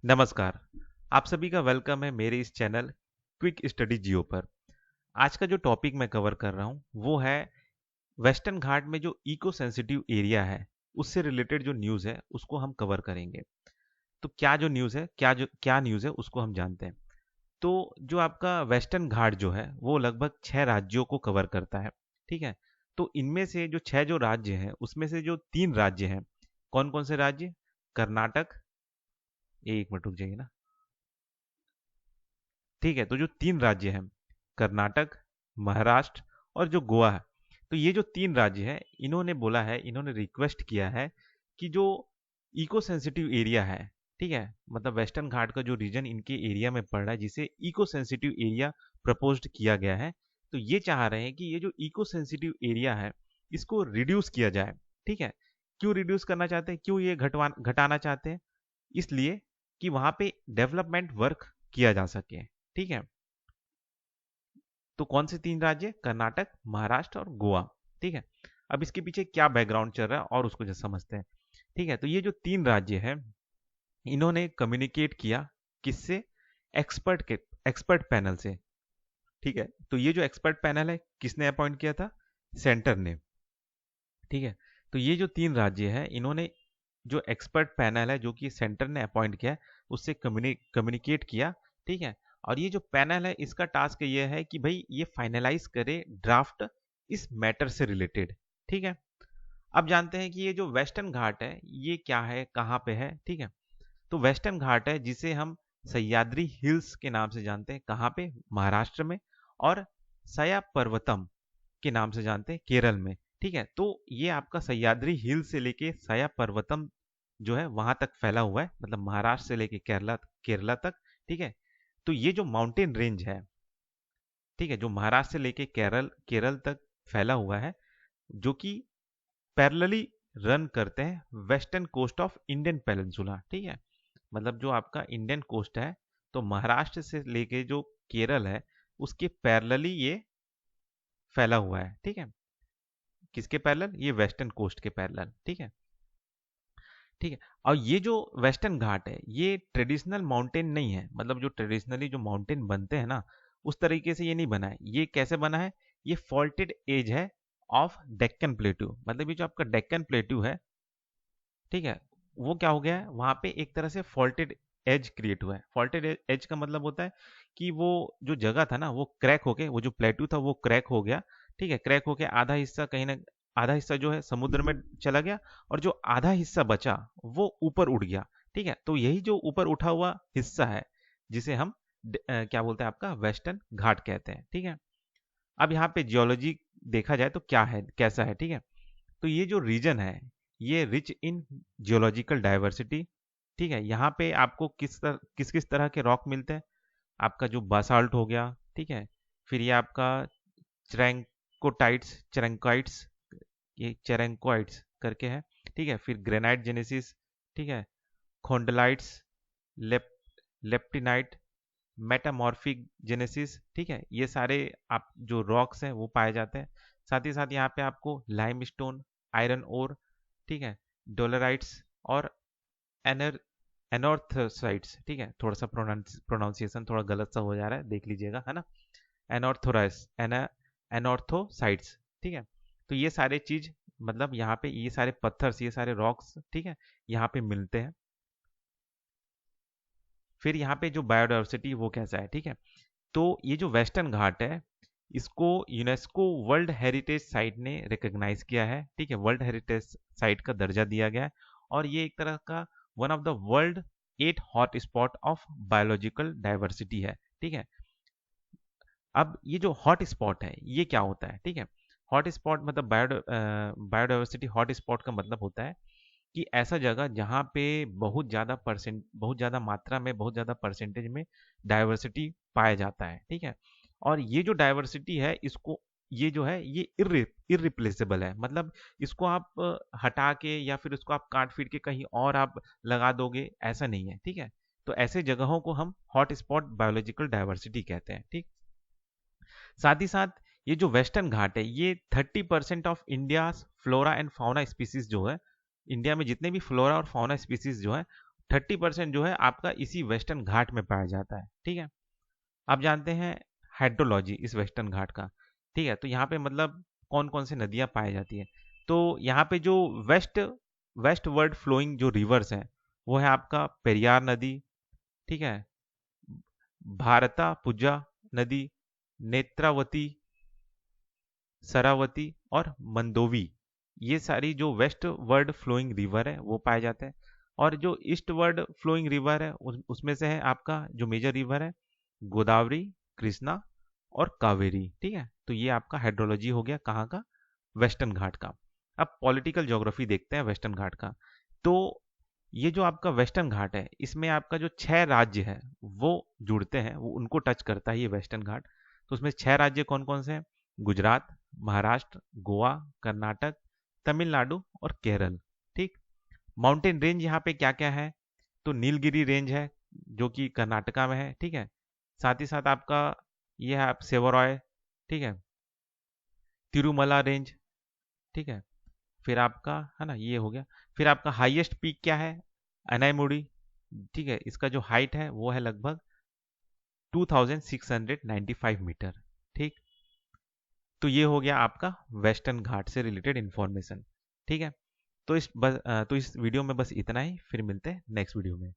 नमस्कार। आप सभी का वेलकम है मेरे इस चैनल क्विक स्टडी जियो पर। आज का जो टॉपिक मैं कवर कर रहा हूँ वो है वेस्टर्न घाट में जो इको सेंसिटिव एरिया है उससे रिलेटेड जो न्यूज़ है उसको हम कवर करेंगे। तो क्या जो न्यूज़ है क्या न्यूज़ है उसको हम जानते हैं। तो जो आपका वेस्टर्न घाट जो है वो लगभग 6 राज्यों को कवर करता है। ठीक है। तो इनमें से जो 6 राज्य हैं उसमें से जो 3 राज्य हैं, कौन कौन से राज्य? कर्नाटक, ये एक मिनट रुक जाइए ना। ठीक है, तो जो 3 राज्य हैं, कर्नाटक, महाराष्ट्र और जो गोवा है, तो ये जो 3 राज्य हैं, इन्होंने बोला है, इन्होंने रिक्वेस्ट किया है कि जो इको सेंसिटिव एरिया है, ठीक है, मतलब वेस्टर्न घाट का जो रीजन इनके एरिया में पड़ रहा है, जिसे इको सेंसिटिव एरिया प्रपोज्ड किया गया है, तो ये चाह रहे हैं कि ये जो इको सेंसिटिव एरिया है, इसको रिड्यूस किया जाए। ठीक है। क्यों रिड्यूस करना चाहते हैं, क्यों ये घटाना चाहते हैं? इसलिए कि वहां पे डेवलपमेंट वर्क किया जा सके। ठीक है। तो कौन से 3 राज्य? कर्नाटक, महाराष्ट्र और गोवा। ठीक है। अब इसके पीछे क्या बैकग्राउंड चल रहा है और उसको जो समझते हैं। ठीक है। तो ये जो 3 राज्य हैं, इन्होंने कम्युनिकेट किया किससे? एक्सपर्ट पैनल से। ठीक है। तो ये जो एक्सपर्ट पैनल है, किसने अपॉइंट किया था? सेंटर ने। ठीक है। तो ये जो 3 राज्य हैं, इन्होंने जो एक्सपर्ट पैनल है जो कि सेंटर ने अपॉइंट किया है, उससे कम्युनिकेट किया। ठीक है। और ये जो पैनल है इसका टास्क ये है कि भाई ये फाइनलाइज करे ड्राफ्ट इस मैटर से रिलेटेड। ठीक है। अब जानते हैं कि ये जो वेस्टर्न घाट है ये क्या है, कहाँ पे है। ठीक है। तो वेस्टर्न घाट है जिसे हम सह्याद्री हिल्स के नाम से जानते हैं, कहाँ पे? महाराष्ट्र में। और सया पर्वतम के नाम से जानते हैं, केरल में। ठीक है। तो ये आपका सह्याद्री हिल से लेके सया पर्वतम जो है वहां तक फैला हुआ है, मतलब महाराष्ट्र से लेके केरला केरला तक। ठीक है। तो ये जो माउंटेन रेंज है, ठीक है, जो महाराष्ट्र से लेके केरल केरल तक फैला हुआ है, जो कि पैरेलली रन करते हैं western coast of Indian peninsula. ठीक है। मतलब जो आपका इंडियन कोस्ट है, तो महाराष्ट्र से लेके जो केरल है उसके पैरेलली ये फैला हुआ है। ठीक है। किसके पैरेलल? ये वेस्टर्न कोस्ट के पैरेलल। ठीक है। ठीक है। और ये जो वेस्टर्न घाट है ये ट्रेडिशनल माउंटेन नहीं है, मतलब जो ट्रेडिशनली जो माउंटेन बनते हैं ना उस तरीके से ये नहीं बना है। ये कैसे बना है? ये फॉल्टेड एज है ऑफ डेक्कन प्लेट्यू। मतलब ये जो आपका डेक्कन प्लेट्यू है, ठीक है, वो क्या हो गया है, वहां पे एक तरह से फॉल्टेड एज क्रिएट हुआ है। फॉल्टेड एज का मतलब होता है कि वो जो जगह था ना वो क्रैक होके, वो जो प्लेट्यू था वो क्रैक हो गया। ठीक है। क्रैक होके आधा हिस्सा कहीं ना आधा हिस्सा जो है समुद्र में चला गया, और जो आधा हिस्सा बचा वो ऊपर उड़ गया। ठीक है। तो यही जो ऊपर उठा हुआ हिस्सा है जिसे हम क्या बोलते हैं, आपका वेस्टर्न घाट कहते हैं। ठीक है। अब यहाँ पे जियोलॉजी देखा जाए तो क्या है, कैसा है। ठीक है। तो ये जो रीजन है ये रिच इन जियोलॉजिकल डाइवर्सिटी। ठीक है। यहाँ पे आपको किस तरह के रॉक मिलते हैं? आपका जो बासाल्ट हो गया, ठीक है, फिर ये आपका चेरेंकोइट्स, ये चेरेंकोइट्स करके है। ठीक है। फिर ग्रेनाइट जेनेसिस, ठीक है, खोंडलाइट्स, लेप लेप्टिनाइट, मेटामॉर्फिक जेनेसिस। ठीक है। ये सारे आप जो रॉक्स हैं वो पाए जाते हैं। साथ ही साथ यहाँ पे आपको लाइमस्टोन, आयरन ओर, ठीक है, डोलराइट्स और एनर एनॉर्थसाइट्स। ठीक है। थोड़ा सा प्रोनाउंसिएशन थोड़ा गलत सा हो जा रहा है, देख लीजिएगा, है ना। एनॉर्थोराइस एना एनॉर्थोसाइट्स। ठीक है। तो ये सारे चीज, मतलब यहाँ पे ये सारे पत्थर्स, ये सारे रॉक्स, ठीक है, यहाँ पे मिलते हैं। फिर यहाँ पे जो बायोडाइवर्सिटी वो कैसा है? ठीक है। तो ये जो वेस्टर्न घाट है इसको यूनेस्को वर्ल्ड हेरिटेज साइट ने रिकॉग्नाइज किया है। ठीक है। वर्ल्ड हेरिटेज साइट का दर्जा दिया गया है, और ये एक तरह का one of the world 8 hot spot of biological diversity है। ठीक है। अब ये जो हॉट स्पॉट है ये क्या होता है? ठीक है। हॉट स्पॉट मतलब बायोडाइवर्सिटी हॉट स्पॉट का मतलब होता है कि ऐसा जगह जहाँ पे बहुत ज़्यादा मात्रा में, बहुत ज़्यादा परसेंटेज में डाइवर्सिटी पाया जाता है। ठीक है। और ये जो डाइवर्सिटी है इसको, ये जो है ये इरिप्लेसेबल है, मतलब इसको आप हटा के या फिर उसको आप काट पीट के कहीं और आप लगा दोगे, ऐसा नहीं है। ठीक है। तो ऐसे जगहों को हम हॉट स्पॉट बायोलॉजिकल डाइवर्सिटी कहते हैं। ठीक। साथ ही साथ ये जो वेस्टर्न घाट है ये 30% of India flora and fauna species जो है, इंडिया में जितने भी फ्लोरा और फाउना स्पीसीज जो है 30% जो है आपका इसी वेस्टर्न घाट में पाया जाता है। ठीक है, आप जानते हैं हाइड्रोलॉजी इस वेस्टर्न घाट का। ठीक है, तो यहाँ पे मतलब कौन कौन सी नदियाँ पाई जाती है। तो यहाँ पे जो वेस्ट वेस्ट वर्ड फ्लोइंग जो रिवर्स हैं वो है आपका पेरियार नदी, ठीक है, भारतापुजा नदी, नेत्रावती, सरावती और मंदोवी, ये सारी जो वेस्ट वर्ड फ्लोइंग रिवर है वो पाए जाते हैं। और जो ईस्ट वर्ड फ्लोइंग रिवर है उसमें से है आपका जो मेजर रिवर है गोदावरी, कृष्णा और कावेरी। ठीक है, तो ये आपका हाइड्रोलॉजी हो गया कहाँ का, वेस्टर्न घाट का। अब पॉलिटिकल ज्योग्राफी देखते हैं वेस्टर्न घाट का। तो ये जो आपका वेस्टर्न घाट है इसमें आपका जो 6 राज्य है वो जुड़ते हैं, वो उनको टच करता है ये वेस्टर्न घाट। तो उसमें 6 राज्य कौन कौन से हैं, गुजरात, महाराष्ट्र, गोवा, कर्नाटक, तमिलनाडु और केरल। ठीक, माउंटेन रेंज यहाँ पे क्या क्या है, तो नीलगिरी रेंज है जो कि कर्नाटका में है। ठीक है, साथ ही साथ आपका ये है आप सेवरॉय, ठीक है, तिरुमला रेंज, ठीक है, फिर आपका है ना ये हो गया। फिर आपका हाईएस्ट पीक क्या है, अनाईमुड़ी, ठीक है, इसका जो हाइट है वो है लगभग 2695 मीटर। ठीक, तो ये हो गया आपका वेस्टर्न घाट से रिलेटेड इंफॉर्मेशन। ठीक है, तो इस वीडियो में बस इतना ही, फिर मिलते हैं नेक्स्ट वीडियो में।